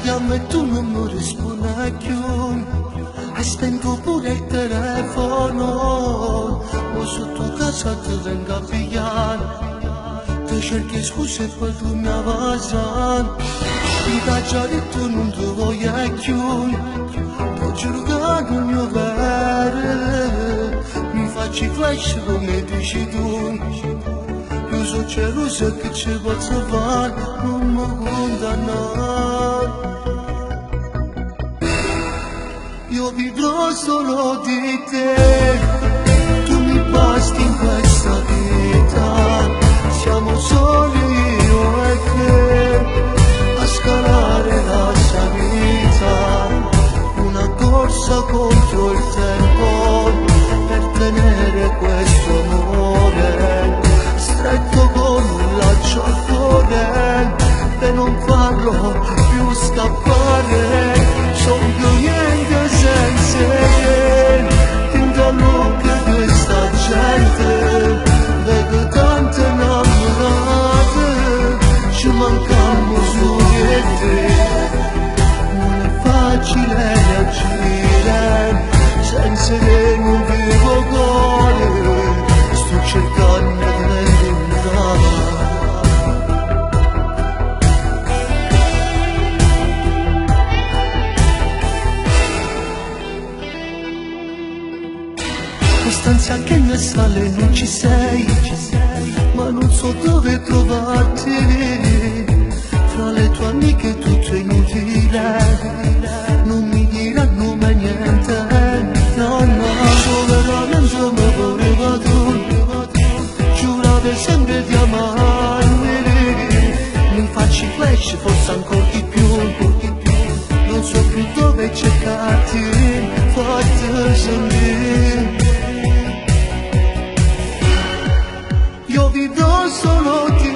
chiamo e tu non mi rispondi più. E spengo pure il telefono, o sotto casa ti vengo a pigliare. Ti cerchi scuse e poi tu mi avvasi. Mi faccio che tu non ti voglio più. Ti giuro che non mi vero. Mi faccio i flash come dici tu. Io so geloso che ci posso fare, non mi condannare. Io vivrò solo di te, tu mi basti in questa vita. Siamo soli io e te, a scalare la salita. Una corsa contro il tempo, per tenere questo amore stretto come un laccio al cuore, per non farlo più scappare. Sono più niente senza te, tinta l'occhio di questa gente, vedo tante innamorate, ci mancano solo e te. Non è facile reagire, senza che non vivo cuore, sto cercando di diventare. Quest'ansia che ne sale non ci sei, ma non so dove trovarti. Fra le tue amiche tutto è inutile, non mi diranno mai niente. No, no, dove veramente mi voleva tu, giuravi sempre di amarmi. Mi faccio i flash, forse ancora di più. Non so più dove cercarti, forse sentire. Io vivrò solo di